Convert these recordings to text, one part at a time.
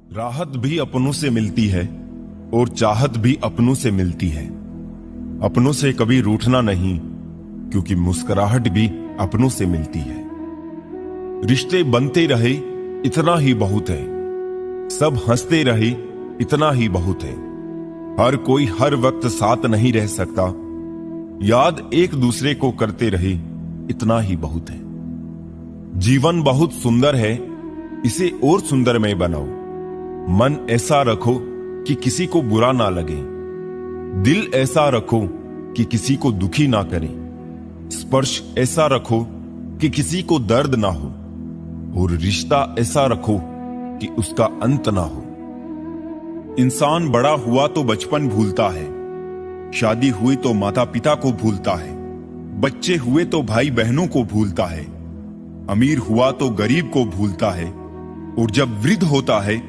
राहत भी अपनों से मिलती है और चाहत भी अपनों से मिलती है। अपनों से कभी रूठना नहीं, क्योंकि मुस्कुराहट भी अपनों से मिलती है। रिश्ते बनते रहे इतना ही बहुत है, सब हंसते रहे इतना ही बहुत है। हर कोई हर वक्त साथ नहीं रह सकता, याद एक दूसरे को करते रहे इतना ही बहुत है। जीवन बहुत सुंदर है, इसे और सुंदरमय बनाओ। मन ऐसा रखो कि किसी को बुरा ना लगे, दिल ऐसा रखो कि किसी को दुखी ना करे, स्पर्श ऐसा रखो कि किसी को दर्द ना हो, और रिश्ता ऐसा रखो कि उसका अंत ना हो। इंसान बड़ा हुआ तो बचपन भूलता है, शादी हुई तो माता पिता को भूलता है, बच्चे हुए तो भाई बहनों को भूलता है, अमीर हुआ तो गरीब को भूलता है, और जब वृद्ध होता है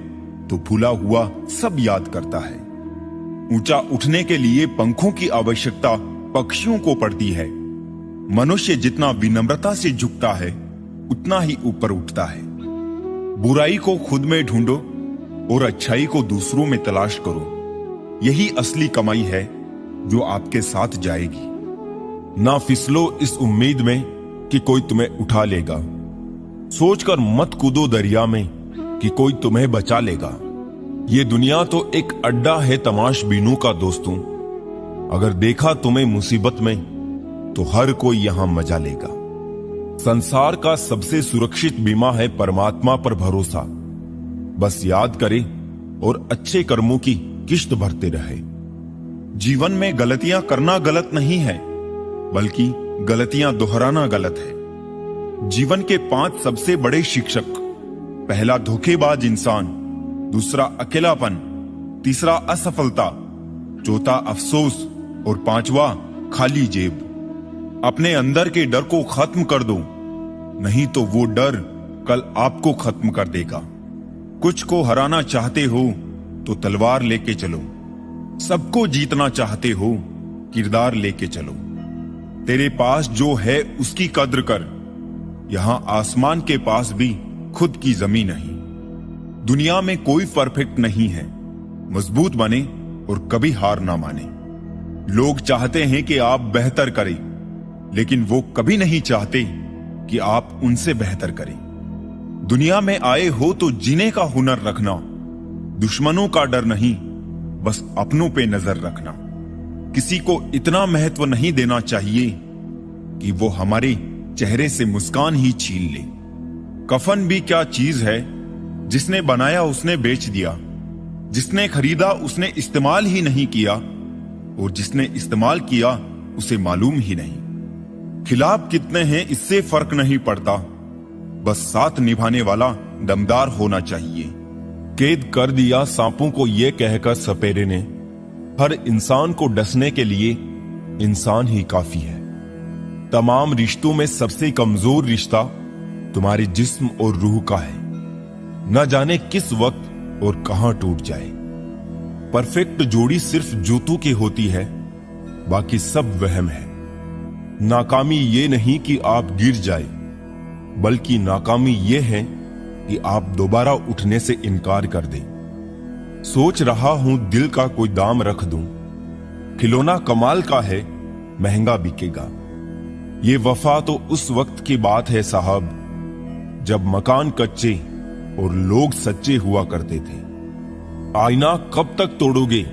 तो भूला हुआ सब याद करता है। ऊंचा उठने के लिए पंखों की आवश्यकता पक्षियों को पड़ती है। मनुष्य जितना विनम्रता से झुकता है उतना ही ऊपर उठता है। बुराई को खुद में ढूंढो और अच्छाई को दूसरों में तलाश करो। यही असली कमाई है जो आपके साथ जाएगी। ना फिसलो इस उम्मीद में कि कोई तुम्हें उठा लेगा। सोचकर मत कूदो दरिया में कि कोई तुम्हें बचा लेगा। ये दुनिया तो एक अड्डा है तमाशबीनों का दोस्तों। अगर देखा तुम्हें मुसीबत में तो हर कोई यहां मजा लेगा। संसार का सबसे सुरक्षित बीमा है परमात्मा पर भरोसा। बस याद करे और अच्छे कर्मों की किश्त भरते रहे। जीवन में गलतियां करना गलत नहीं है, बल्कि गलतियां दोहराना गलत है। जीवन के 5 सबसे बड़े शिक्षक: पहला धोखेबाज इंसान, दूसरा अकेलापन, तीसरा असफलता, चौथा अफसोस और 5वां खाली जेब। अपने अंदर के डर को खत्म कर दो, नहीं तो वो डर कल आपको खत्म कर देगा। कुछ को हराना चाहते हो तो तलवार लेके चलो, सबको जीतना चाहते हो किरदार लेके चलो। तेरे पास जो है उसकी कद्र कर, यहां आसमान के पास भी खुद की जमीन नहीं। दुनिया में कोई परफेक्ट नहीं है, मजबूत बने और कभी हार ना माने। लोग चाहते हैं कि आप बेहतर करें, लेकिन वो कभी नहीं चाहते कि आप उनसे बेहतर करें। दुनिया में आए हो तो जीने का हुनर रखना, दुश्मनों का डर नहीं, बस अपनों पे नजर रखना। किसी को इतना महत्व नहीं देना चाहिए कि वो हमारे चेहरे से मुस्कान ही छीन ले। कफन भी क्या चीज है, जिसने बनाया उसने बेच दिया, जिसने खरीदा उसने इस्तेमाल ही नहीं किया, और जिसने इस्तेमाल किया उसे मालूम ही नहीं। खिलाफ कितने हैं इससे फर्क नहीं पड़ता, बस साथ निभाने वाला दमदार होना चाहिए। कैद कर दिया सांपों को ये कहकर सपेरे ने, हर इंसान को डसने के लिए इंसान ही काफी है। तमाम रिश्तों में सबसे कमजोर रिश्ता तुम्हारे जिस्म और रूह का है। न जाने किस वक्त और कहां टूट जाए। परफेक्ट जोड़ी सिर्फ जूतों की होती है, बाकी सब वहम है। नाकामी ये नहीं कि आप गिर जाए, बल्कि नाकामी ये है कि आप दोबारा उठने से इनकार कर दें। सोच रहा हूं दिल का कोई दाम रख दूं, खिलौना कमाल का है, महंगा बिकेगा। ये वफा तो उस वक्त की बात है साहब, जब मकान कच्चे और लोग सच्चे हुआ करते थे। आईना कब तक तोड़ोगे,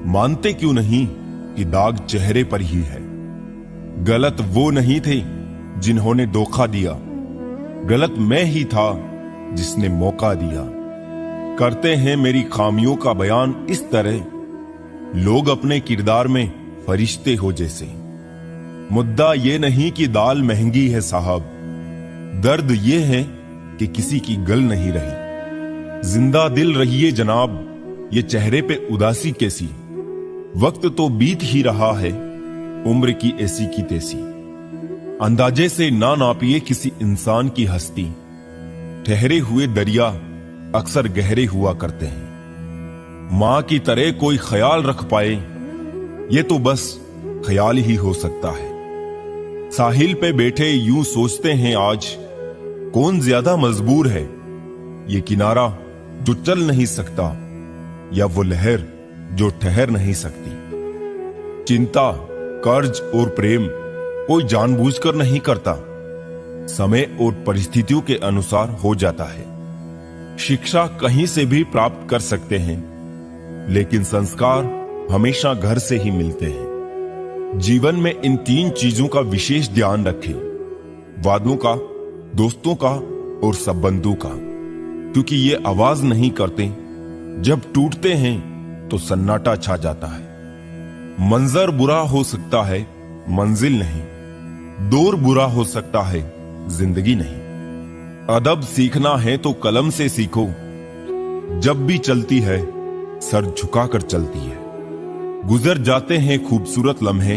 मानते क्यों नहीं कि दाग चेहरे पर ही है। गलत वो नहीं थे जिन्होंने धोखा दिया, गलत मैं ही था जिसने मौका दिया। करते हैं मेरी खामियों का बयान इस तरह, लोग अपने किरदार में फरिश्ते हो जैसे। मुद्दा ये नहीं कि दाल महंगी है साहब, दर्द ये है कि किसी की गल नहीं रही। जिंदा दिल रहिए जनाब, ये चेहरे पे उदासी कैसी। वक्त तो बीत ही रहा है, उम्र की ऐसी की तैसी। अंदाजे से ना नापिए किसी इंसान की हस्ती, ठहरे हुए दरिया अक्सर गहरे हुआ करते हैं। मां की तरह कोई ख्याल रख पाए, ये तो बस ख्याल ही हो सकता है। साहिल पे बैठे यूं सोचते हैं आज, कौन ज्यादा मजबूर है, ये किनारा जो चल नहीं सकता, या वो लहर जो ठहर नहीं सकती। चिंता, कर्ज और प्रेम कोई जानबूझकर नहीं करता, समय और परिस्थितियों के अनुसार हो जाता है। शिक्षा कहीं से भी प्राप्त कर सकते हैं, लेकिन संस्कार हमेशा घर से ही मिलते हैं। जीवन में इन 3 चीजों का विशेष ध्यान रखें, वादों का, दोस्तों का और संबंधों का, क्योंकि ये आवाज नहीं करते। जब टूटते हैं तो सन्नाटा छा जाता है। मंजर बुरा हो सकता है, मंजिल नहीं। दौर बुरा हो सकता है, जिंदगी नहीं। अदब सीखना है तो कलम से सीखो, जब भी चलती है सर झुकाकर चलती है। गुजर जाते हैं खूबसूरत लम्हे,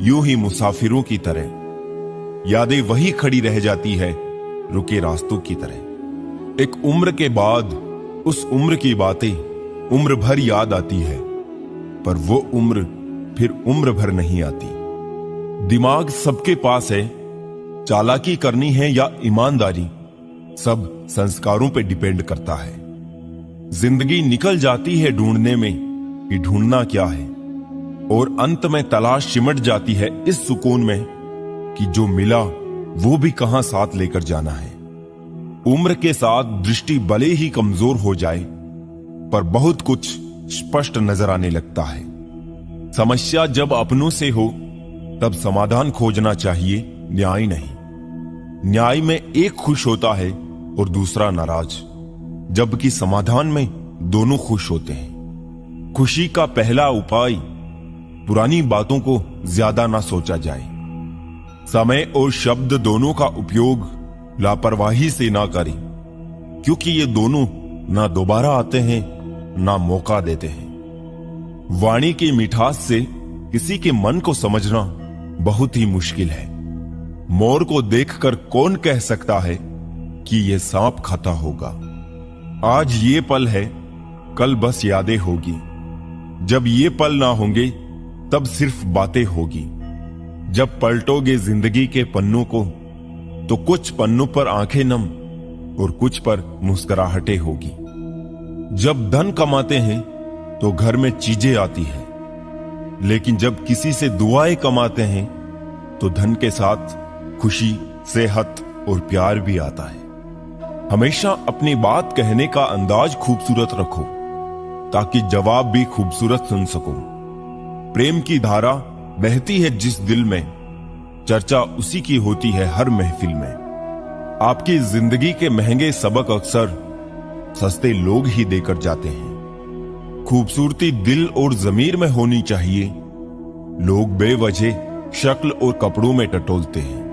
यूं ही मुसाफिरों की तरह। यादें वही खड़ी रह जाती है, रुके रास्तों की तरह। एक उम्र के बाद उस उम्र की बातें उम्र भर याद आती है, पर वो उम्र फिर उम्र भर नहीं आती। दिमाग सबके पास है, चालाकी करनी है या ईमानदारी, सब संस्कारों पे डिपेंड करता है। जिंदगी निकल जाती है ढूंढने में कि ढूंढना क्या है, और अंत में तलाश सिमट जाती है इस सुकून में कि जो मिला वो भी कहां साथ लेकर जाना है। उम्र के साथ दृष्टि भले ही कमजोर हो जाए, पर बहुत कुछ स्पष्ट नजर आने लगता है। समस्या जब अपनों से हो तब समाधान खोजना चाहिए, न्याय नहीं। न्याय में एक खुश होता है और दूसरा नाराज, जबकि समाधान में दोनों खुश होते हैं। खुशी का पहला उपाय, पुरानी बातों को ज्यादा ना सोचा जाए। समय और शब्द दोनों का उपयोग लापरवाही से ना करें, क्योंकि ये दोनों ना दोबारा आते हैं ना मौका देते हैं। वाणी की मिठास से किसी के मन को समझना बहुत ही मुश्किल है। मोर को देखकर कौन कह सकता है कि यह सांप खाता होगा। आज ये पल है, कल बस यादें होगी। जब ये पल ना होंगे तब सिर्फ बातें होगी। जब पलटोगे जिंदगी के पन्नों को तो कुछ पन्नों पर आंखें नम और कुछ पर मुस्कुराहटें होगी। जब धन कमाते हैं तो घर में चीजें आती हैं, लेकिन जब किसी से दुआएं कमाते हैं तो धन के साथ खुशी, सेहत और प्यार भी आता है। हमेशा अपनी बात कहने का अंदाज खूबसूरत रखो, ताकि जवाब भी खूबसूरत सुन सको। प्रेम की धारा बहती है जिस दिल में, चर्चा उसी की होती है हर महफिल में। आपकी जिंदगी के महंगे सबक अक्सर सस्ते लोग ही देकर जाते हैं। खूबसूरती दिल और जमीर में होनी चाहिए, लोग बेवजह शक्ल और कपड़ों में टटोलते हैं।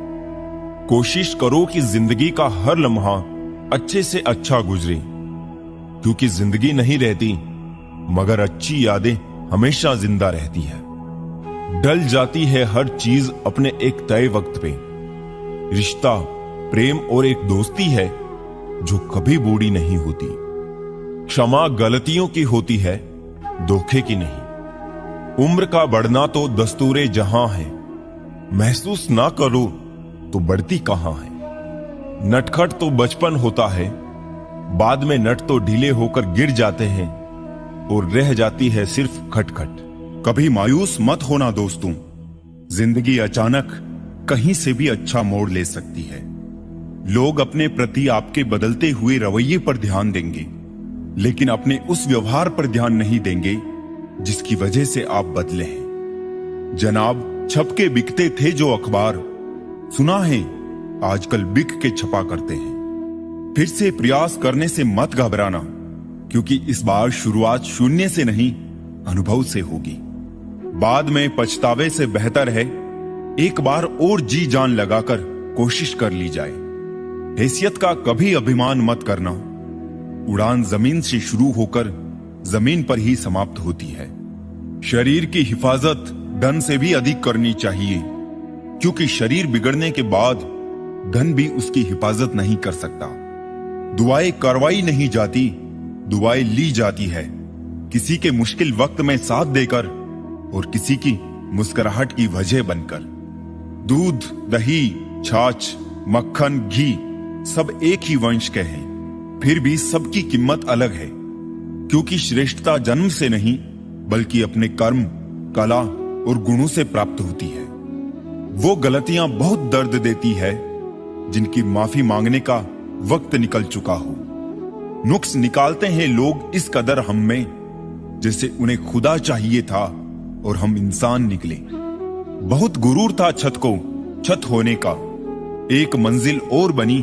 कोशिश करो कि जिंदगी का हर लम्हा अच्छे से अच्छा गुजरे, क्योंकि जिंदगी नहीं रहती मगर अच्छी यादें हमेशा जिंदा रहती है। ढल जाती है हर चीज अपने एक तय वक्त पे। रिश्ता, प्रेम और एक दोस्ती है जो कभी बूढ़ी नहीं होती। क्षमा गलतियों की होती है, धोखे की नहीं। उम्र का बढ़ना तो दस्तूरे जहां है, महसूस ना करो तो बढ़ती कहां है। नटखट तो बचपन होता है, बाद में नट तो ढीले होकर गिर जाते हैं और रह जाती है सिर्फ खटखट। कभी मायूस मत होना दोस्तों, जिंदगी अचानक कहीं से भी अच्छा मोड़ ले सकती है। लोग अपने प्रति आपके बदलते हुए रवैये पर ध्यान देंगे, लेकिन अपने उस व्यवहार पर ध्यान नहीं देंगे जिसकी वजह से आप बदले हैं। जनाब, छप के बिकते थे जो अखबार, सुना है आजकल बिक के छपा करते हैं। फिर से प्रयास करने से मत घबराना, क्योंकि इस बार शुरुआत शून्य से नहीं, अनुभव से होगी। बाद में पछतावे से बेहतर है एक बार और जी जान लगाकर कोशिश कर ली जाए। हैसियत का कभी अभिमान मत करना। उड़ान जमीन से शुरू होकर जमीन पर ही समाप्त होती है। शरीर की हिफाजत धन से भी अधिक करनी चाहिए, क्योंकि शरीर बिगड़ने के बाद धन भी उसकी हिफाजत नहीं कर सकता। दुआएं करवाई नहीं जाती, दुआएं ली जाती है, किसी के मुश्किल वक्त में साथ देकर और किसी की मुस्कुराहट की वजह बनकर। दूध, दही, छाछ, मक्खन, घी सब एक ही वंश के हैं, फिर भी सबकी कीमत अलग है, क्योंकि श्रेष्ठता जन्म से नहीं बल्कि अपने कर्म, कला और गुणों से प्राप्त होती है। वो गलतियां बहुत दर्द देती है जिनकी माफी मांगने का वक्त निकल चुका हो। नुक्स निकालते हैं लोग इस कदर हम में, जैसे उन्हें खुदा चाहिए था और हम इंसान निकले। बहुत गुरूर था छत को छत होने का, एक मंजिल और बनी,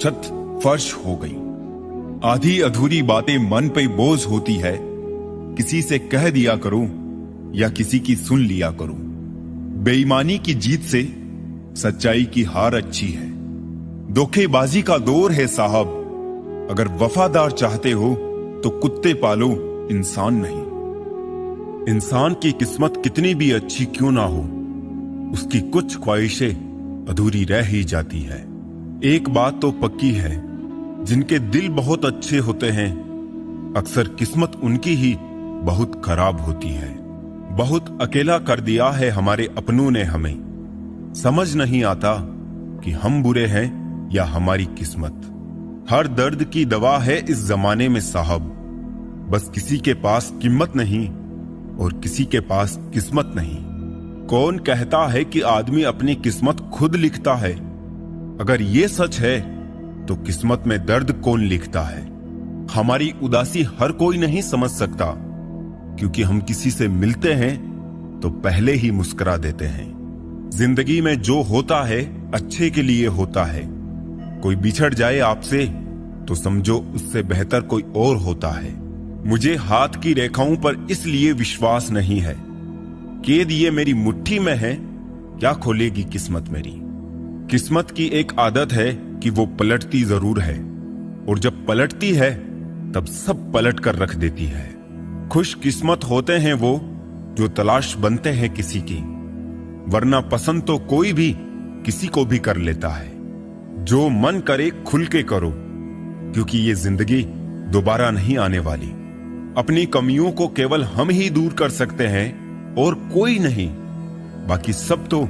छत फर्श हो गई। आधी अधूरी बातें मन पे बोझ होती है, किसी से कह दिया करो या किसी की सुन लिया करो। बेईमानी की जीत से सच्चाई की हार अच्छी है। धोखेबाजी का दौर है साहब, अगर वफादार चाहते हो तो कुत्ते पालो, इंसान नहीं। इंसान की किस्मत कितनी भी अच्छी क्यों ना हो, उसकी कुछ ख्वाहिशें अधूरी रह ही जाती है। एक बात तो पक्की है, जिनके दिल बहुत अच्छे होते हैं अक्सर किस्मत उनकी ही बहुत खराब होती है। बहुत अकेला कर दिया है हमारे अपनों ने हमें, समझ नहीं आता कि हम बुरे हैं या हमारी किस्मत। हर दर्द की दवा है इस जमाने में साहब, बस किसी के पास कीमत नहीं और किसी के पास किस्मत नहीं। कौन कहता है कि आदमी अपनी किस्मत खुद लिखता है? अगर ये सच है तो किस्मत में दर्द कौन लिखता है? हमारी उदासी हर कोई नहीं समझ सकता, क्योंकि हम किसी से मिलते हैं तो पहले ही मुस्कुरा देते हैं। जिंदगी में जो होता है अच्छे के लिए होता है। कोई बिछड़ जाए आपसे तो समझो उससे बेहतर कोई और होता है। मुझे हाथ की रेखाओं पर इसलिए विश्वास नहीं है, कैद ये मेरी मुट्ठी में है, क्या खोलेगी किस्मत मेरी। किस्मत की एक आदत है कि वो पलटती जरूर है, और जब पलटती है तब सब पलट कर रख देती है। खुश किस्मत होते हैं वो जो तलाश बनते हैं किसी की, वरना पसंद तो कोई भी किसी को भी कर लेता है। जो मन करे खुल के करो, क्योंकि ये जिंदगी दोबारा नहीं आने वाली। अपनी कमियों को केवल हम ही दूर कर सकते हैं और कोई नहीं, बाकी सब तो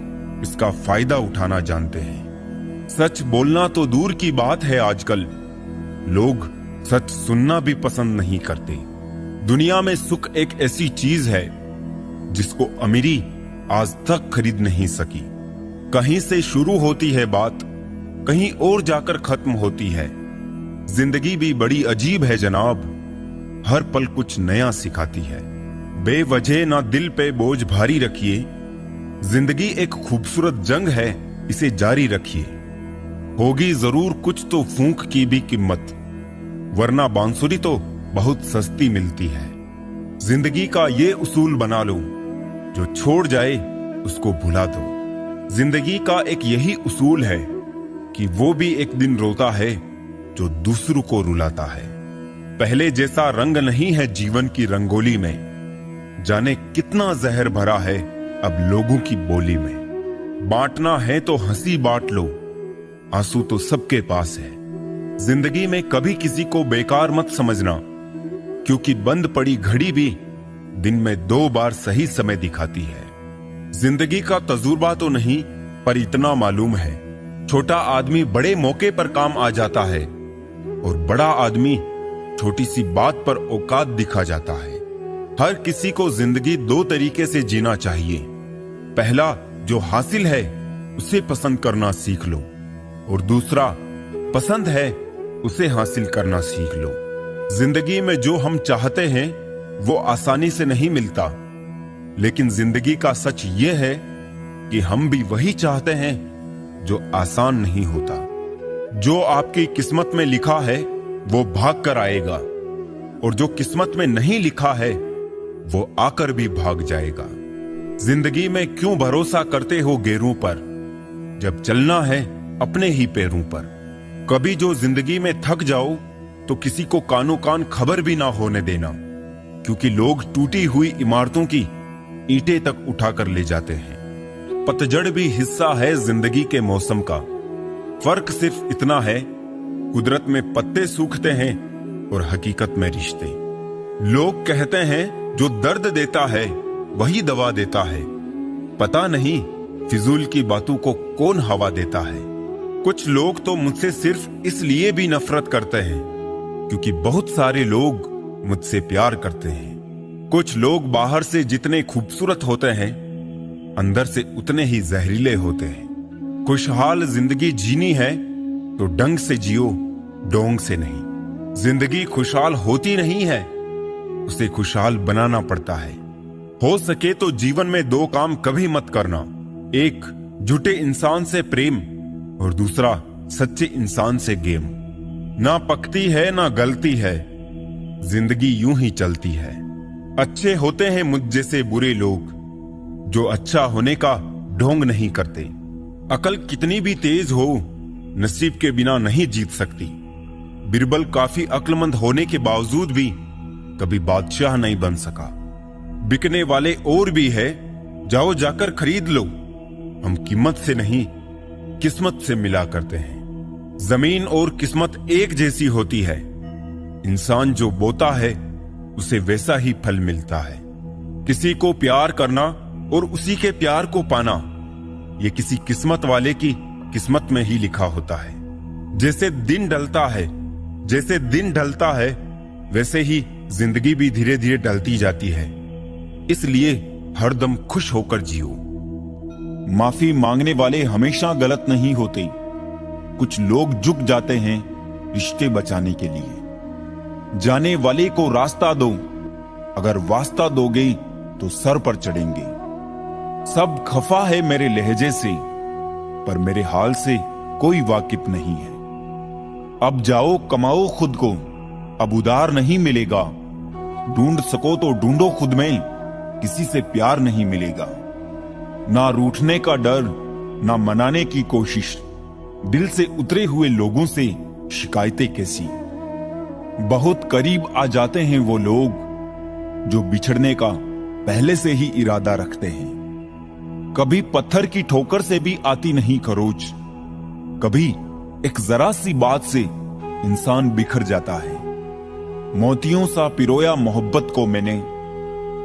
इसका फायदा उठाना जानते हैं। सच बोलना तो दूर की बात है, आजकल लोग सच सुनना भी पसंद नहीं करते। दुनिया में सुख एक ऐसी चीज है जिसको अमीरी आज तक खरीद नहीं सकी। कहीं से शुरू होती है बात, कहीं और जाकर खत्म होती है। जिंदगी भी बड़ी अजीब है जनाब, हर पल कुछ नया सिखाती है। बेवजह ना दिल पे बोझ भारी रखिए, जिंदगी एक खूबसूरत जंग है, इसे जारी रखिए। होगी जरूर कुछ तो फूंक की भी कीमत, वरना बांसुरी तो बहुत सस्ती मिलती है। जिंदगी का ये उसूल बना लो, जो छोड़ जाए उसको भुला दो। जिंदगी का एक यही उसूल है कि वो भी एक दिन रोता है जो दूसरों को रुलाता है। पहले जैसा रंग नहीं है जीवन की रंगोली में, जाने कितना जहर भरा है अब लोगों की बोली में। बांटना है तो हंसी बांट लो, आंसू तो सबके पास है। जिंदगी में कभी किसी को बेकार मत समझना, क्योंकि बंद पड़ी घड़ी भी दिन में 2 बार सही समय दिखाती है। जिंदगी का तजुर्बा तो नहीं, पर इतना मालूम है, छोटा आदमी बड़े मौके पर काम आ जाता है और बड़ा आदमी छोटी सी बात पर औकात दिखा जाता है। हर किसी को जिंदगी 2 तरीके से जीना चाहिए। पहला, जो हासिल है उसे पसंद करना सीख लो, और दूसरा, पसंद है उसे हासिल करना सीख लो। जिंदगी में जो हम चाहते हैं वो आसानी से नहीं मिलता, लेकिन जिंदगी का सच ये है कि हम भी वही चाहते हैं जो आसान नहीं होता। जो आपकी किस्मत में लिखा है वो भाग कर आएगा, और जो किस्मत में नहीं लिखा है वो आकर भी भाग जाएगा। जिंदगी में क्यों भरोसा करते हो गैरों पर, जब चलना है अपने ही पैरों पर। कभी जो जिंदगी में थक जाओ तो किसी को कानो कान खबर भी ना होने देना, क्योंकि लोग टूटी हुई इमारतों की ईंटें तक उठाकर ले जाते हैं। पतझड़ भी हिस्सा है जिंदगी के मौसम का, फर्क सिर्फ इतना है, कुदरत में पत्ते सूखते हैं और हकीकत में रिश्ते। लोग कहते हैं जो दर्द देता है वही दवा देता है, पता नहीं फिजूल की बातों को कौन हवा देता है। कुछ लोग तो मुझसे सिर्फ इसलिए भी नफरत करते हैं क्योंकि बहुत सारे लोग मुझसे प्यार करते हैं। कुछ लोग बाहर से जितने खूबसूरत होते हैं, अंदर से उतने ही जहरीले होते हैं। खुशहाल जिंदगी जीनी है तो ढंग से जियो, डोंग से नहीं। जिंदगी खुशहाल होती नहीं है, उसे खुशहाल बनाना पड़ता है। हो सके तो जीवन में दो काम कभी मत करना, एक झूठे इंसान से प्रेम और दूसरा सच्चे इंसान से गेम। ना पकती है ना गलती है, जिंदगी यूं ही चलती है। अच्छे होते हैं मुझ जैसे बुरे लोग, जो अच्छा होने का ढोंग नहीं करते। अकल कितनी भी तेज हो, नसीब के बिना नहीं जीत सकती। बिरबल काफी अक्लमंद होने के बावजूद भी कभी बादशाह नहीं बन सका। बिकने वाले और भी है, जाओ जाकर खरीद लो। हम कीमत से नहीं, किस्मत से मिला करते हैं। जमीन और किस्मत एक जैसी होती है। इंसान जो बोता है उसे वैसा ही फल मिलता है। किसी को प्यार करना और उसी के प्यार को पाना, यह किसी किस्मत वाले की किस्मत में ही लिखा होता है। जैसे दिन ढलता है वैसे ही जिंदगी भी धीरे धीरे ढलती जाती है। इसलिए हरदम खुश होकर जियो। माफी मांगने वाले हमेशा गलत नहीं होते। कुछ लोग झुक जाते हैं रिश्ते बचाने के लिए। जाने वाले को रास्ता दो, अगर वास्ता दोगे तो सर पर चढ़ेंगे। सब खफा है मेरे लहजे से, पर मेरे हाल से कोई वाकिफ नहीं है। अब जाओ कमाओ खुद को, अब उधार नहीं मिलेगा। ढूंढ सको तो ढूंढो खुद में, किसी से प्यार नहीं मिलेगा। ना रूठने का डर, ना मनाने की कोशिश। दिल से उतरे हुए लोगों से शिकायतें कैसी। बहुत करीब आ जाते हैं वो लोग जो बिछड़ने का पहले से ही इरादा रखते हैं। कभी पत्थर की ठोकर से भी आती नहीं खरोच। कभी एक जरा सी बात से इंसान बिखर जाता है। मोतियों सा पिरोया मोहब्बत को मैंने,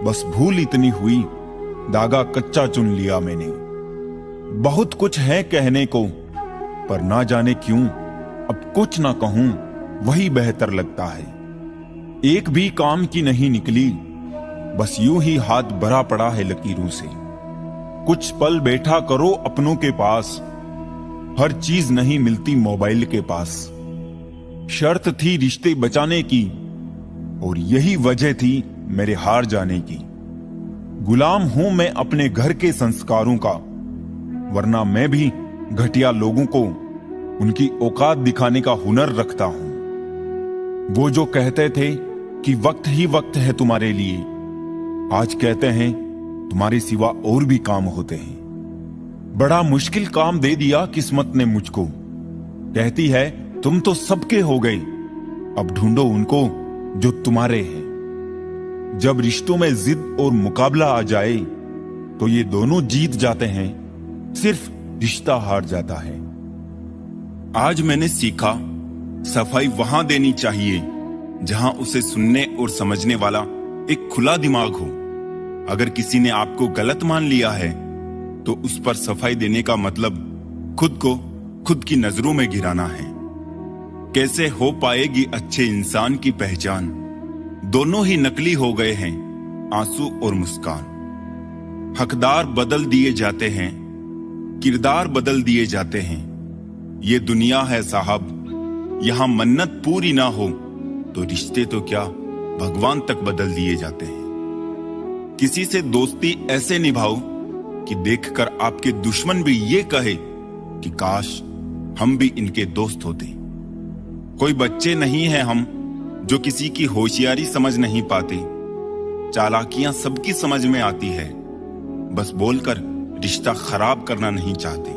बस भूल इतनी हुई धागा कच्चा चुन लिया मैंने। बहुत कुछ है कहने को, पर ना जाने क्यों अब कुछ ना कहूं वही बेहतर लगता है। एक भी काम की नहीं निकली, बस यूं ही हाथ भरा पड़ा है लकीरों से। कुछ पल बैठा करो अपनों के पास, हर चीज नहीं मिलती मोबाइल के पास। शर्त थी रिश्ते बचाने की, और यही वजह थी मेरे हार जाने की। गुलाम हूं मैं अपने घर के संस्कारों का, वरना मैं भी घटिया लोगों को उनकी औकात दिखाने का हुनर रखता हूं। वो जो कहते थे कि वक्त ही वक्त है तुम्हारे लिए, आज कहते हैं तुम्हारे सिवा और भी काम होते हैं। बड़ा मुश्किल काम दे दिया किस्मत ने मुझको। कहती है तुम तो सबके हो गए, अब ढूंढो उनको जो तुम्हारे हैं। जब रिश्तों में जिद और मुकाबला आ जाए तो ये दोनों जीत जाते हैं, सिर्फ रिश्ता हार जाता है। आज मैंने सीखा, सफाई वहां देनी चाहिए जहां उसे सुनने और समझने वाला एक खुला दिमाग हो। अगर किसी ने आपको गलत मान लिया है तो उस पर सफाई देने का मतलब खुद को खुद की नजरों में गिराना है। कैसे हो पाएगी अच्छे इंसान की पहचान, दोनों ही नकली हो गए हैं आंसू और मुस्कान। हकदार बदल दिए जाते हैं, किरदार बदल दिए जाते हैं। ये दुनिया है साहब, यहां मन्नत पूरी ना हो तो रिश्ते तो क्या भगवान तक बदल दिए जाते हैं। किसी से दोस्ती ऐसे निभाओ कि देखकर आपके दुश्मन भी ये कहे कि काश हम भी इनके दोस्त होते। कोई बच्चे नहीं हैं हम जो किसी की होशियारी समझ नहीं पाते। चालाकियां सबकी समझ में आती है, बस बोलकर रिश्ता खराब करना नहीं चाहते।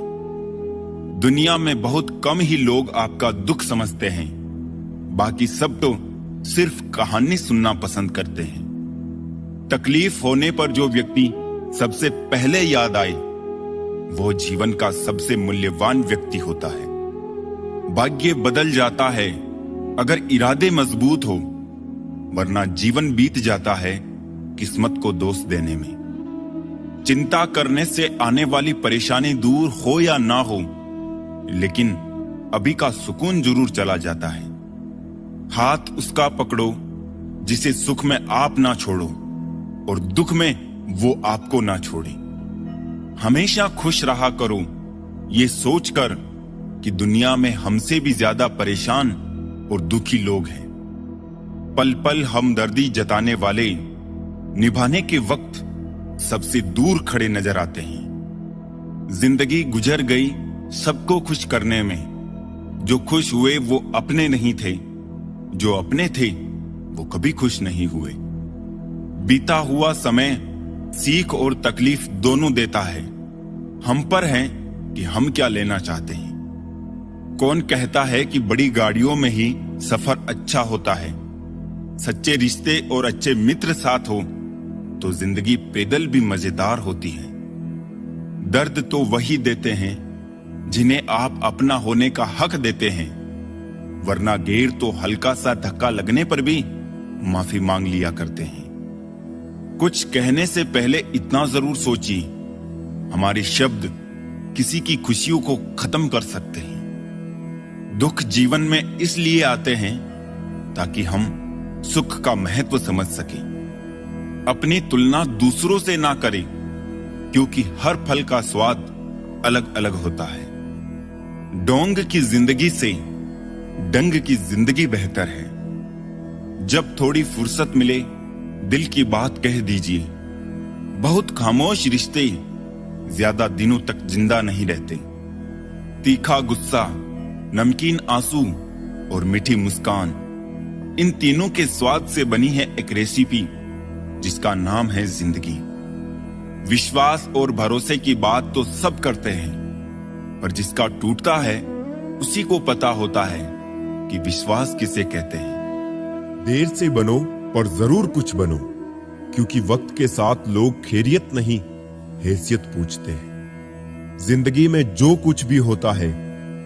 दुनिया में बहुत कम ही लोग आपका दुख समझते हैं, बाकी सब तो सिर्फ कहानी सुनना पसंद करते हैं। तकलीफ होने पर जो व्यक्ति सबसे पहले याद आए वो जीवन का सबसे मूल्यवान व्यक्ति होता है। भाग्य बदल जाता है अगर इरादे मजबूत हो, वरना जीवन बीत जाता है किस्मत को दोष देने में। चिंता करने से आने वाली परेशानी दूर हो या ना हो, लेकिन अभी का सुकून जरूर चला जाता है। हाथ उसका पकड़ो जिसे सुख में आप ना छोड़ो और दुख में वो आपको ना छोड़े। हमेशा खुश रहा करो ये सोचकर कि दुनिया में हमसे भी ज्यादा परेशान और दुखी लोग हैं। पल पल हमदर्दी जताने वाले निभाने के वक्त सबसे दूर खड़े नजर आते हैं। जिंदगी गुजर गई सबको खुश करने में, जो खुश हुए वो अपने नहीं थे, जो अपने थे वो कभी खुश नहीं हुए। बीता हुआ समय सीख और तकलीफ दोनों देता है। हम पर है कि हम क्या लेना चाहते हैं। कौन कहता है कि बड़ी गाड़ियों में ही सफर अच्छा होता है। सच्चे रिश्ते और अच्छे मित्र साथ हो तो जिंदगी पैदल भी मजेदार होती है। दर्द तो वही देते हैं जिन्हें आप अपना होने का हक देते हैं, वरना गैर तो हल्का सा धक्का लगने पर भी माफी मांग लिया करते हैं। कुछ कहने से पहले इतना जरूर सोचिए, हमारे शब्द किसी की खुशियों को खत्म कर सकते हैं। दुख जीवन में इसलिए आते हैं ताकि हम सुख का महत्व समझ सकें। अपनी तुलना दूसरों से ना करें, क्योंकि हर फल का स्वाद अलग अलग होता है। डोंग की जिंदगी से डंग की जिंदगी बेहतर है। जब थोड़ी फुर्सत मिले दिल की बात कह दीजिए। बहुत खामोश रिश्ते ज्यादा दिनों तक जिंदा नहीं रहते। तीखा गुस्सा, नमकीन आंसू और मीठी मुस्कान, इन तीनों के स्वाद से बनी है एक रेसिपी जिसका नाम है जिंदगी। विश्वास और भरोसे की बात तो सब करते हैं, पर जिसका टूटता है उसी को पता होता है कि विश्वास किसे कहते हैं। देर से बनो पर जरूर कुछ बनो, क्योंकि वक्त के साथ लोग खैरियत नहीं हैसियत पूछते हैं। जिंदगी में जो कुछ भी होता है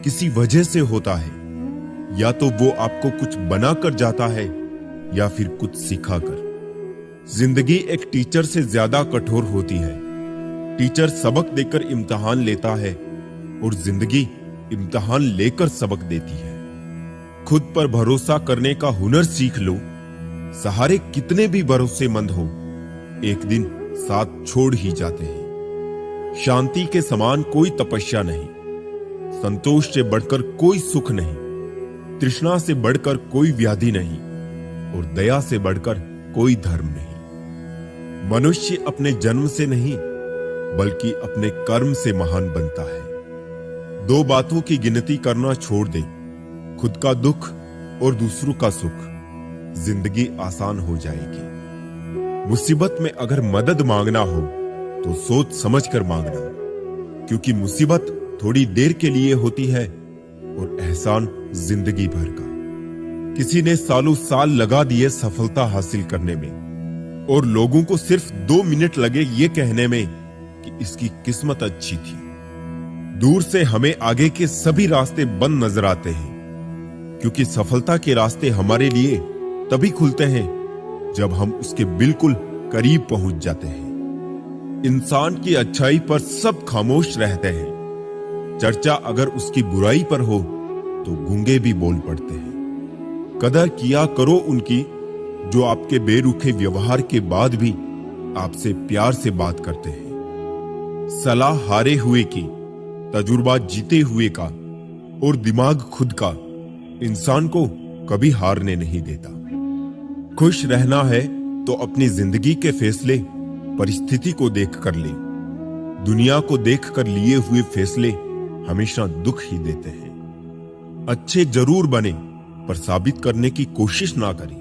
किसी वजह से होता है। या तो वो आपको कुछ बनाकर जाता है या फिर कुछ सिखाकर। जिंदगी एक टीचर से ज्यादा कठोर होती है। टीचर सबक देकर इम्तिहान लेता है और जिंदगी इम्तिहान लेकर सबक देती है। खुद पर भरोसा करने का हुनर सीख लो। सहारे कितने भी भरोसेमंद हो, एक दिन साथ छोड़ ही जाते हैं। शांति के समान कोई तपस्या नहीं, संतोष से बढ़कर कोई सुख नहीं, तृष्णा से बढ़कर कोई व्याधि नहीं और दया से बढ़कर कोई धर्म नहीं। मनुष्य अपने जन्म से नहीं बल्कि अपने कर्म से महान बनता है। दो बातों की गिनती करना छोड़ दे, खुद का दुख और दूसरों का सुख। जिंदगी आसान हो जाएगी। मुसीबत में अगर मदद मांगना हो तो सोच समझकर मांगना, क्योंकि मुसीबत थोड़ी देर के लिए होती है और एहसान जिंदगी भर का। किसी ने सालों साल लगा दिए सफलता हासिल करने में और लोगों को सिर्फ 2 मिनट लगे ये कहने में कि इसकी किस्मत अच्छी थी। दूर से हमें आगे के सभी रास्ते बंद नजर आते हैं, क्योंकि सफलता के रास्ते हमारे लिए तभी खुलते हैं जब हम उसके बिल्कुल करीब पहुंच जाते हैं। इंसान की अच्छाई पर सब खामोश रहते हैं। चर्चा अगर उसकी बुराई पर हो तो गूंगे भी बोल पड़ते हैं। कदर किया करो उनकी जो आपके बेरुखे व्यवहार के बाद भी आपसे प्यार से बात करते हैं। सलाह हारे हुए की, तजुर्बा जीते हुए का और दिमाग खुद का इंसान को कभी हारने नहीं देता। खुश रहना है तो अपनी जिंदगी के फैसले परिस्थिति को देख कर ले। दुनिया को देख कर लिए हुए फैसले हमेशा दुख ही देते हैं। अच्छे जरूर बने पर साबित करने की कोशिश ना करें,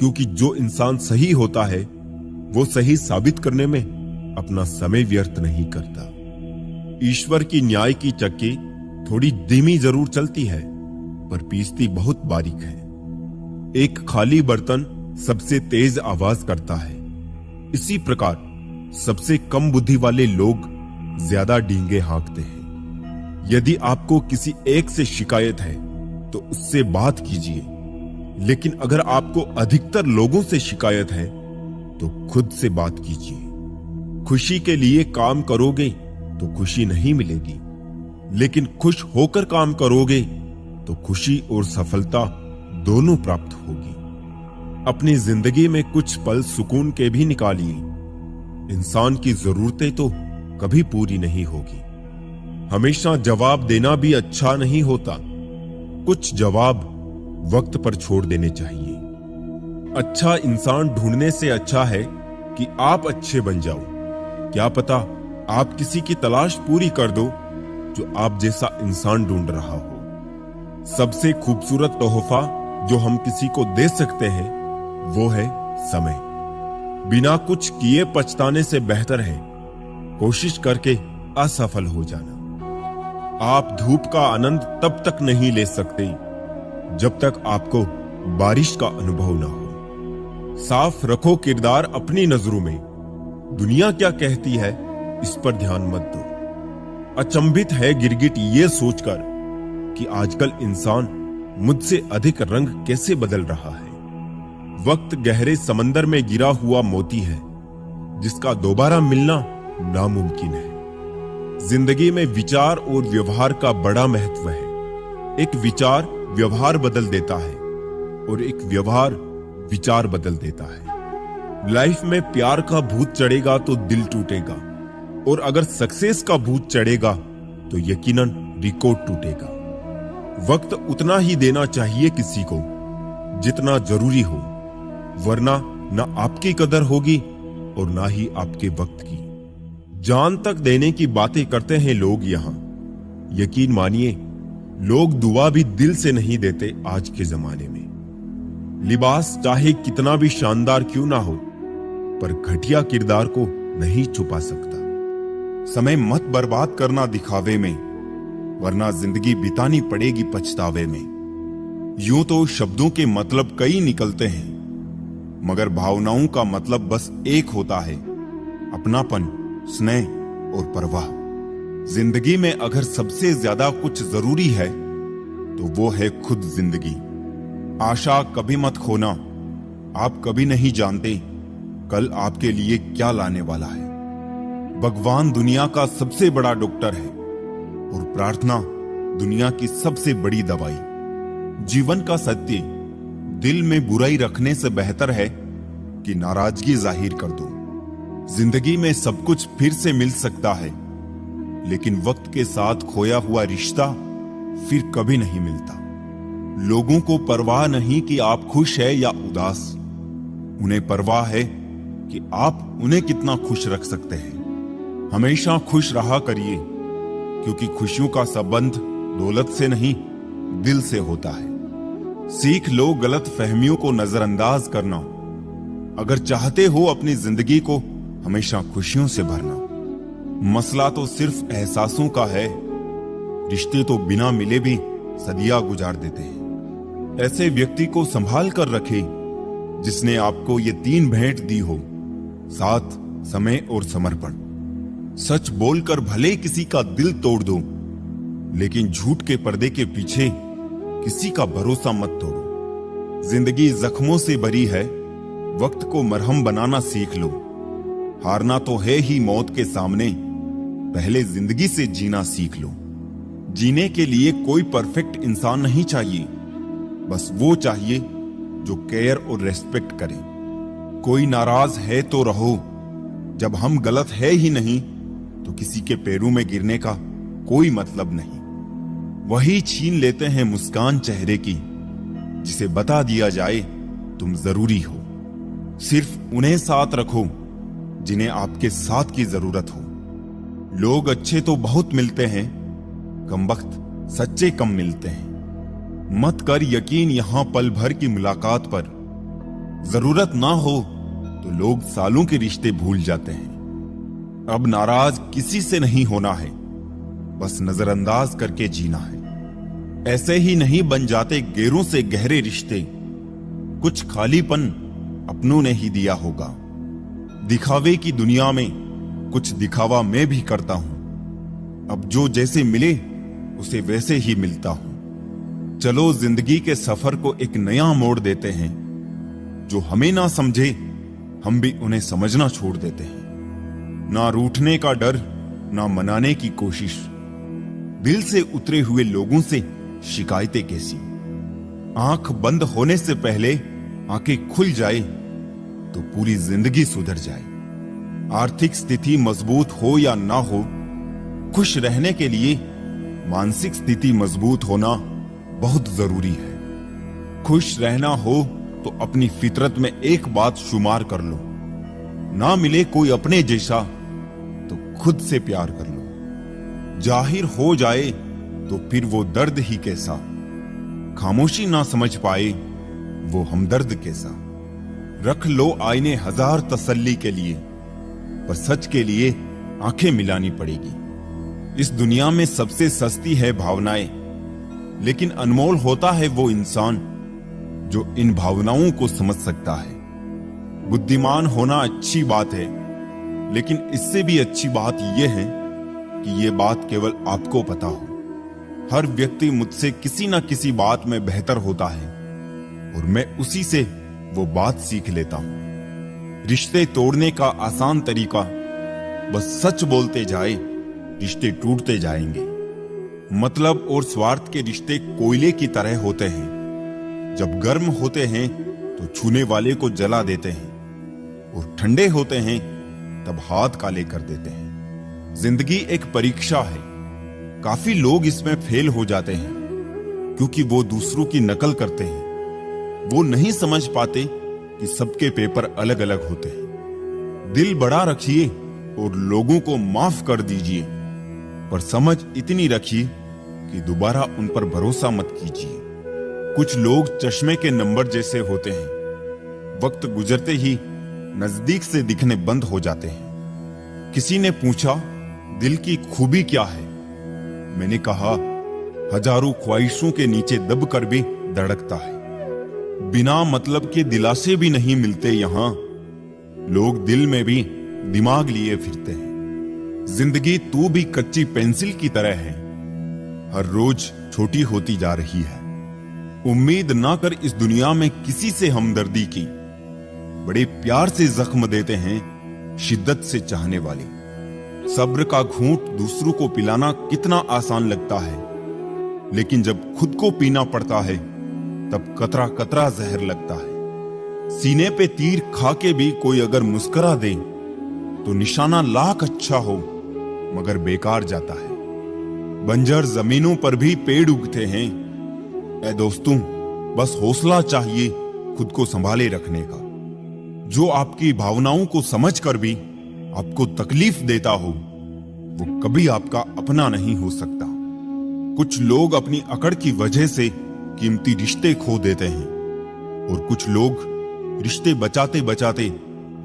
क्योंकि जो इंसान सही होता है वो सही साबित करने में अपना समय व्यर्थ नहीं करता। ईश्वर की न्याय की चक्की थोड़ी धीमी जरूर चलती है पर पीसती बहुत बारीक है। एक खाली बर्तन सबसे तेज आवाज करता है। इसी प्रकार सबसे कम बुद्धि वाले लोग ज्यादा डींगे हाँकते हैं। यदि आपको किसी एक से शिकायत है तो उससे बात कीजिए, लेकिन अगर आपको अधिकतर लोगों से शिकायत है तो खुद से बात कीजिए। खुशी के लिए काम करोगे तो खुशी नहीं मिलेगी, लेकिन खुश होकर काम करोगे तो खुशी और सफलता दोनों प्राप्त होगी। अपनी जिंदगी में कुछ पल सुकून के भी निकालिए। इंसान की जरूरतें तो कभी पूरी नहीं होगी। हमेशा जवाब देना भी अच्छा नहीं होता। कुछ जवाब वक्त पर छोड़ देने चाहिए। अच्छा इंसान ढूंढने से अच्छा है कि आप अच्छे बन जाओ। क्या पता आप किसी की तलाश पूरी कर दो जो आप जैसा इंसान ढूंढ रहा हो। सबसे खूबसूरत तोहफा जो हम किसी को दे सकते हैं वो है समय। बिना कुछ किए पछताने से बेहतर है कोशिश करके असफल हो जाना। आप धूप का आनंद तब तक नहीं ले सकते जब तक आपको बारिश का अनुभव ना हो। साफ रखो किरदार अपनी नजरों में। दुनिया क्या कहती है इस पर ध्यान मत दो। अचंभित है गिरगिट ये सोचकर कि आजकल इंसान मुझसे अधिक रंग कैसे बदल रहा है। वक्त गहरे समंदर में गिरा हुआ मोती है जिसका दोबारा मिलना नामुमकिन है। जिंदगी में विचार और व्यवहार का बड़ा महत्व है। एक विचार व्यवहार बदल देता है और एक व्यवहार विचार बदल देता है। लाइफ में प्यार का भूत चढ़ेगा तो दिल टूटेगा, और अगर सक्सेस का भूत चढ़ेगा तो यकीनन रिकॉर्ड टूटेगा। वक्त उतना ही देना चाहिए किसी को जितना जरूरी हो, वरना ना आपकी कदर होगी और ना ही आपके वक्त की। जान तक देने की बातें करते हैं लोग यहां। यकीन मानिए लोग दुआ भी दिल से नहीं देते आज के जमाने में। लिबास चाहे कितना भी शानदार क्यों ना हो, पर घटिया किरदार को नहीं छुपा सकता। समय मत बर्बाद करना दिखावे में, वरना जिंदगी बितानी पड़ेगी पछतावे में। यूं तो शब्दों के मतलब कई निकलते हैं, मगर भावनाओं का मतलब बस एक होता है, अपनापन, स्नेह और परवाह। जिंदगी में अगर सबसे ज्यादा कुछ जरूरी है तो वो है खुद जिंदगी। आशा कभी मत खोना। आप कभी नहीं जानते कल आपके लिए क्या लाने वाला है। भगवान दुनिया का सबसे बड़ा डॉक्टर है और प्रार्थना दुनिया की सबसे बड़ी दवाई। जीवन का सत्य, दिल में बुराई रखने से बेहतर है कि नाराजगी जाहिर कर दो। जिंदगी में सब कुछ फिर से मिल सकता है, लेकिन वक्त के साथ खोया हुआ रिश्ता फिर कभी नहीं मिलता। लोगों को परवाह नहीं कि आप खुश है या उदास, उन्हें परवाह है कि आप उन्हें कितना खुश रख सकते हैं। हमेशा खुश रहा करिए, क्योंकि खुशियों का संबंध दौलत से नहीं दिल से होता है। सीख लो गलत फहमियों को नजरअंदाज करना। अगर चाहते हो अपनी जिंदगी को हमेशा खुशियों से भरना। मसला तो सिर्फ एहसासों का है, रिश्ते तो बिना मिले भी सदियां गुजार देते हैं। ऐसे व्यक्ति को संभाल कर रखे जिसने आपको ये 3 भेंट दी हो, साथ, समय और समर्पण। सच बोलकर भले किसी का दिल तोड़ दो, लेकिन झूठ के पर्दे के पीछे किसी का भरोसा मत तोड़ो। जिंदगी जख्मों से भरी है, वक्त को मरहम बनाना सीख लो। हारना तो है ही मौत के सामने, पहले जिंदगी से जीना सीख लो। जीने के लिए कोई परफेक्ट इंसान नहीं चाहिए, बस वो चाहिए जो केयर और रेस्पेक्ट करे। कोई नाराज है तो रहो, जब हम गलत है ही नहीं तो किसी के पैरों में गिरने का कोई मतलब नहीं। वही छीन लेते हैं मुस्कान चेहरे की जिसे बता दिया जाए तुम जरूरी हो। सिर्फ उन्हें साथ रखो जिन्हें आपके साथ की जरूरत हो। लोग अच्छे तो बहुत मिलते हैं, कमबख्त सच्चे कम मिलते हैं। मत कर यकीन यहां पल भर की मुलाकात पर। जरूरत ना हो तो लोग सालों के रिश्ते भूल जाते हैं। अब नाराज किसी से नहीं होना है, बस नजरअंदाज करके जीना है। ऐसे ही नहीं बन जाते गैरों से गहरे रिश्ते। कुछ खालीपन अपनों ने ही दिया होगा। दिखावे की दुनिया में कुछ दिखावा मैं भी करता हूं। अब जो जैसे मिले उसे वैसे ही मिलता हूं। चलो जिंदगी के सफर को एक नया मोड़ देते हैं। जो हमें ना समझे हम भी उन्हें समझना छोड़ देते हैं। ना रूठने का डर, ना मनाने की कोशिश। दिल से उतरे हुए लोगों से शिकायतें कैसी। आंख बंद होने से पहले आंखें खुल जाए तो पूरी जिंदगी सुधर जाए। आर्थिक स्थिति मजबूत हो या ना हो, खुश रहने के लिए मानसिक स्थिति मजबूत होना बहुत जरूरी है। खुश रहना हो तो अपनी फितरत में एक बात शुमार कर लो, ना मिले कोई अपने जैसा तो खुद से प्यार कर लो। जाहिर हो जाए तो फिर वो दर्द ही कैसा, खामोशी ना समझ पाए वो हमदर्द कैसा। रख लो आईने हजार तसल्ली के लिए, पर सच के लिए आंखें मिलानी पड़ेगी। इस दुनिया में सबसे सस्ती है भावनाएं, लेकिन अनमोल होता है वो इंसान जो इन भावनाओं को समझ सकता है। बुद्धिमान होना अच्छी बात है, लेकिन इससे भी अच्छी बात यह है कि यह बात केवल आपको पता हो। हर व्यक्ति मुझसे किसी ना किसी बात में बेहतर होता है और मैं उसी से वो बात सीख लेता हूं। रिश्ते तोड़ने का आसान तरीका बस सच बोलते जाए, रिश्ते टूटते जाएंगे। मतलब और स्वार्थ के रिश्ते कोयले की तरह होते हैं। जब गर्म होते हैं तो छूने वाले को जला देते हैं, और ठंडे होते हैं तब हाथ काले कर देते हैं। जिंदगी एक परीक्षा है। काफी लोग इसमें फेल हो जाते हैं क्योंकि वो दूसरों की नकल करते हैं। वो नहीं समझ पाते कि सबके पेपर अलग अलग होते हैं। दिल बड़ा रखिए और लोगों को माफ कर दीजिए, पर समझ इतनी रखिए कि दोबारा उन पर भरोसा मत कीजिए। कुछ लोग चश्मे के नंबर जैसे होते हैं, वक्त गुजरते ही नजदीक से दिखने बंद हो जाते हैं। किसी ने पूछा, दिल की खूबी क्या है? मैंने कहा, हजारों ख्वाहिशों के नीचे दबकर भी धड़कता है। बिना मतलब के दिलासे भी नहीं मिलते यहां, लोग दिल में भी दिमाग लिए फिरते हैं। जिंदगी तू भी कच्ची पेंसिल की तरह है, हर रोज छोटी होती जा रही है। उम्मीद ना कर इस दुनिया में किसी से हमदर्दी की। बड़े प्यार से जख्म देते हैं शिद्दत से चाहने वाले। सब्र का घूंट दूसरों को पिलाना कितना आसान लगता है, लेकिन जब खुद को पीना पड़ता है तब कतरा कतरा जहर लगता है। सीने पे तीर खा के भी कोई अगर मुस्कुरा दे तो निशाना लाख अच्छा हो मगर बेकार जाता है। बंजर जमीनों पर भी पेड़ उगते हैं। ऐ दोस्तों, बस हौसला चाहिए खुद को संभाले रखने का। जो आपकी भावनाओं को समझकर भी आपको तकलीफ देता हो, वो कभी आपका अपना नहीं हो सकता। कुछ लोग अपनी अकड़ की वजह से कीमती रिश्ते खो देते हैं, और कुछ लोग रिश्ते बचाते बचाते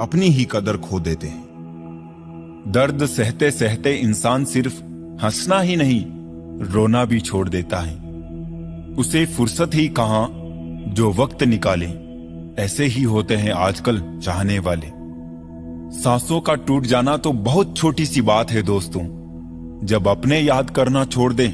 अपनी ही कदर खो देते हैं। दर्द सहते सहते इंसान सिर्फ हंसना ही नहीं, रोना भी छोड़ देता है। उसे फुर्सत ही कहां जो वक्त निकाले। ऐसे ही होते हैं आजकल चाहने वाले। सांसों का टूट जाना तो बहुत छोटी सी बात है दोस्तों। जब अपने याद करना छोड़ दें,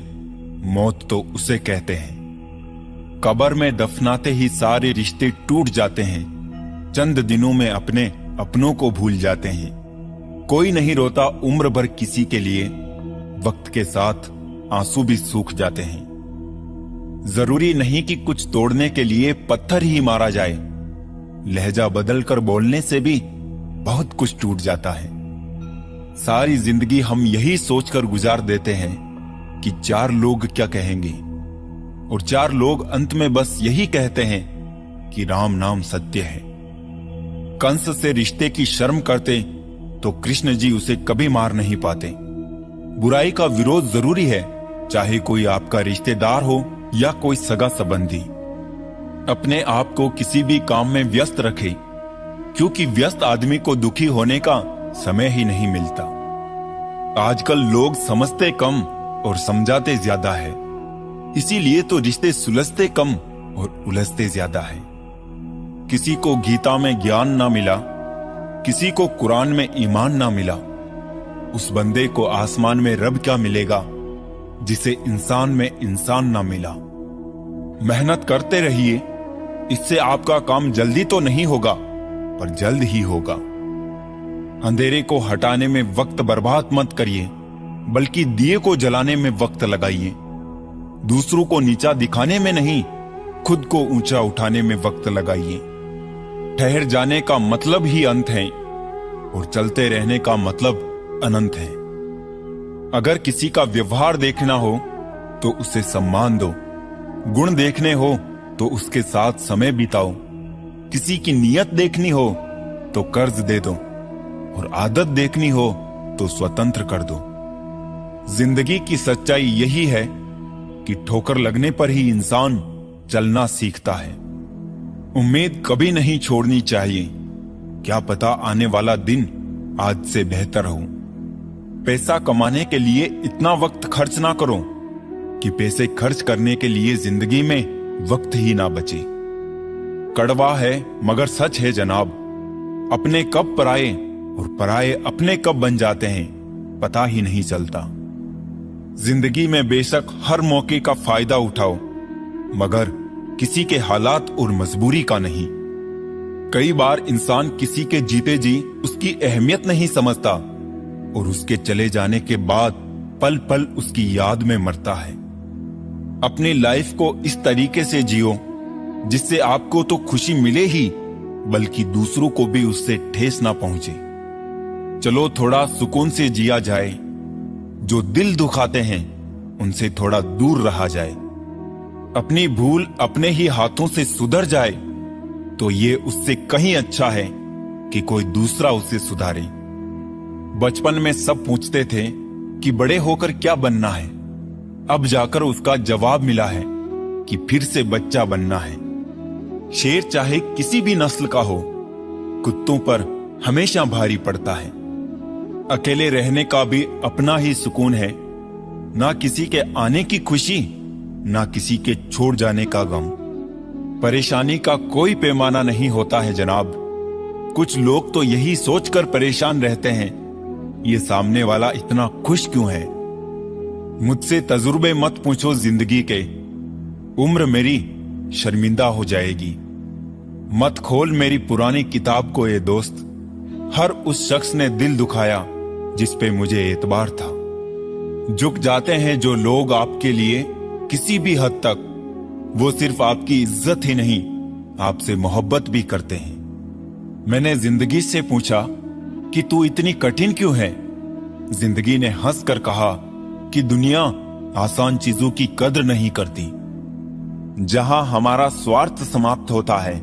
मौत तो उसे कहते हैं। कब्र में दफनाते ही सारे रिश्ते टूट जाते हैं। चंद दिनों में अपने अपनों को भूल जाते हैं। कोई नहीं रोता उम्र भर किसी के लिए, वक्त के साथ आंसू भी सूख जाते हैं। जरूरी नहीं कि कुछ तोड़ने के लिए पत्थर ही मारा जाए। लहजा बदलकर बोलने से भी बहुत कुछ टूट जाता है। सारी जिंदगी हम यही सोचकर गुजार देते हैं कि 4 लोग क्या कहेंगे, और 4 लोग अंत में बस यही कहते हैं कि राम नाम सत्य है। कंस से रिश्ते की शर्म करते तो कृष्ण जी उसे कभी मार नहीं पाते। बुराई का विरोध जरूरी है, चाहे कोई आपका रिश्तेदार हो या कोई सगा संबंधी। अपने आप को किसी भी काम में व्यस्त रखें, क्योंकि व्यस्त आदमी को दुखी होने का समय ही नहीं मिलता। आजकल लोग समझते कम और समझाते ज्यादा है, इसीलिए तो रिश्ते सुलझते कम और उलझते ज्यादा है। किसी को गीता में ज्ञान ना मिला, किसी को कुरान में ईमान ना मिला, उस बंदे को आसमान में रब क्या मिलेगा जिसे इंसान में इंसान ना मिला। मेहनत करते रहिए, इससे आपका काम जल्दी तो नहीं होगा पर जल्द ही होगा। अंधेरे को हटाने में वक्त बर्बाद मत करिए, बल्कि दिए को जलाने में वक्त लगाइए। दूसरों को नीचा दिखाने में नहीं, खुद को ऊंचा उठाने में वक्त लगाइए। ठहर जाने का मतलब ही अंत है और चलते रहने का मतलब अनंत है। अगर किसी का व्यवहार देखना हो तो उसे सम्मान दो, गुण देखने हो तो उसके साथ समय बिताओ, किसी की नीयत देखनी हो तो कर्ज दे दो और आदत देखनी हो तो स्वतंत्र कर दो। जिंदगी की सच्चाई यही है कि ठोकर लगने पर ही इंसान चलना सीखता है। उम्मीद कभी नहीं छोड़नी चाहिए, क्या पता आने वाला दिन आज से बेहतर हो। पैसा कमाने के लिए इतना वक्त खर्च ना करो कि पैसे खर्च करने के लिए जिंदगी में वक्त ही ना बचे। कड़वा है मगर सच है जनाब, अपने कब पराए और पराए अपने कब बन जाते हैं पता ही नहीं चलता। जिंदगी में बेशक हर मौके का फायदा उठाओ, मगर किसी के हालात और मजबूरी का नहीं। कई बार इंसान किसी के जीते जी उसकी अहमियत नहीं समझता और उसके चले जाने के बाद पल पल उसकी याद में मरता है। अपनी लाइफ को इस तरीके से जियो जिससे आपको तो खुशी मिले ही, बल्कि दूसरों को भी उससे ठेस ना पहुंचे। चलो थोड़ा सुकून से जिया जाए, जो दिल दुखाते हैं उनसे थोड़ा दूर रहा जाए। अपनी भूल अपने ही हाथों से सुधर जाए तो ये उससे कहीं अच्छा है कि कोई दूसरा उसे सुधारे। बचपन में सब पूछते थे कि बड़े होकर क्या बनना है, अब जाकर उसका जवाब मिला है कि फिर से बच्चा बनना है। शेर चाहे किसी भी नस्ल का हो, कुत्तों पर हमेशा भारी पड़ता है। अकेले रहने का भी अपना ही सुकून है, ना किसी के आने की खुशी, ना किसी के छोड़ जाने का गम। परेशानी का कोई पैमाना नहीं होता है जनाब। कुछ लोग तो यही सोचकर परेशान रहते हैं, ये सामने वाला इतना खुश क्यों है। मुझसे तजुर्बे मत पूछो जिंदगी के, उम्र मेरी शर्मिंदा हो जाएगी। मत खोल मेरी पुरानी किताब को ये दोस्त, हर उस शख्स ने दिल दुखाया जिस पे मुझे एतबार था। झुक जाते हैं जो लोग आपके लिए किसी भी हद तक, वो सिर्फ आपकी इज्जत ही नहीं आपसे मोहब्बत भी करते हैं। मैंने जिंदगी से पूछा कि तू इतनी कठिन क्यों है। जिंदगी ने हंसकर कहा कि दुनिया आसान चीजों की कद्र नहीं करती। जहां हमारा स्वार्थ समाप्त होता है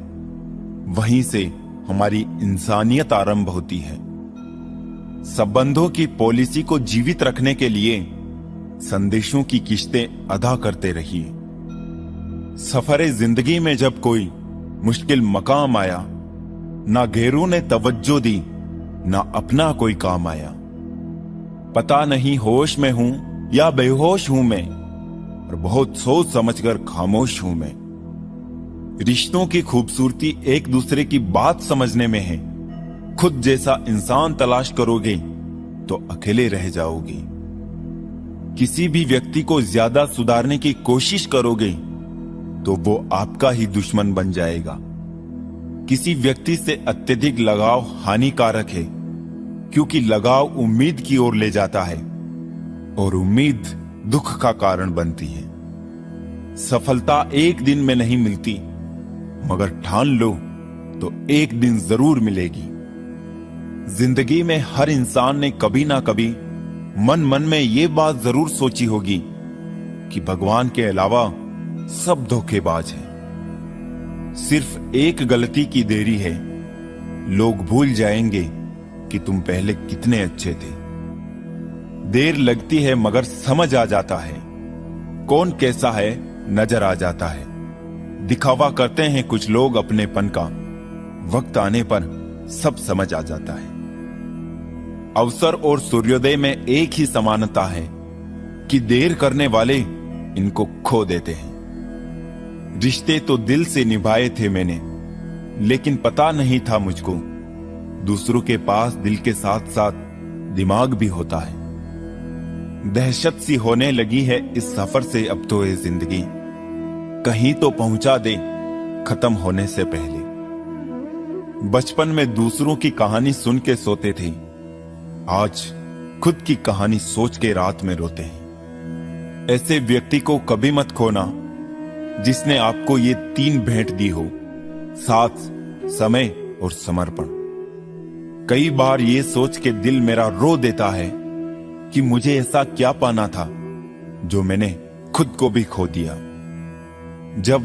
वहीं से हमारी इंसानियत आरंभ होती है। संबंधों की पॉलिसी को जीवित रखने के लिए संदेशों की किश्तें अदा करते रहिए। सफरे जिंदगी में जब कोई मुश्किल मकाम आया, ना गैरों ने तवज्जो दी, ना अपना कोई काम आया। पता नहीं होश में हूं या बेहोश हूं मैं, और बहुत सोच समझकर खामोश हूं मैं। रिश्तों की खूबसूरती एक दूसरे की बात समझने में है। खुद जैसा इंसान तलाश करोगे तो अकेले रह जाओगे। किसी भी व्यक्ति को ज्यादा सुधारने की कोशिश करोगे तो वो आपका ही दुश्मन बन जाएगा। किसी व्यक्ति से अत्यधिक लगाव हानिकारक है, क्योंकि लगाव उम्मीद की ओर ले जाता है और उम्मीद दुख का कारण बनती है। सफलता एक दिन में नहीं मिलती, मगर ठान लो तो एक दिन जरूर मिलेगी। जिंदगी में हर इंसान ने कभी ना कभी मन मन में ये बात जरूर सोची होगी कि भगवान के अलावा सब धोखेबाज हैं। सिर्फ एक गलती की देरी है, लोग भूल जाएंगे कि तुम पहले कितने अच्छे थे। देर लगती है मगर समझ आ जाता है, कौन कैसा है नजर आ जाता है। दिखावा करते हैं कुछ लोग अपनेपन का, वक्त आने पर सब समझ आ जाता है। अवसर और सूर्योदय में एक ही समानता है कि देर करने वाले इनको खो देते हैं। रिश्ते तो दिल से निभाए थे मैंने, लेकिन पता नहीं था मुझको दूसरों के पास दिल के साथ साथ दिमाग भी होता है। दहशत सी होने लगी है इस सफर से अब तो ये जिंदगी, कहीं तो पहुंचा दे खत्म होने से पहले। बचपन में दूसरों की कहानी सुन के सोते थे, आज खुद की कहानी सोच के रात में रोते हैं। ऐसे व्यक्ति को कभी मत खोना जिसने आपको ये 3 भेंट दी हो, साथ, समय और समर्पण। कई बार ये सोच के दिल मेरा रो देता है कि मुझे ऐसा क्या पाना था जो मैंने खुद को भी खो दिया। जब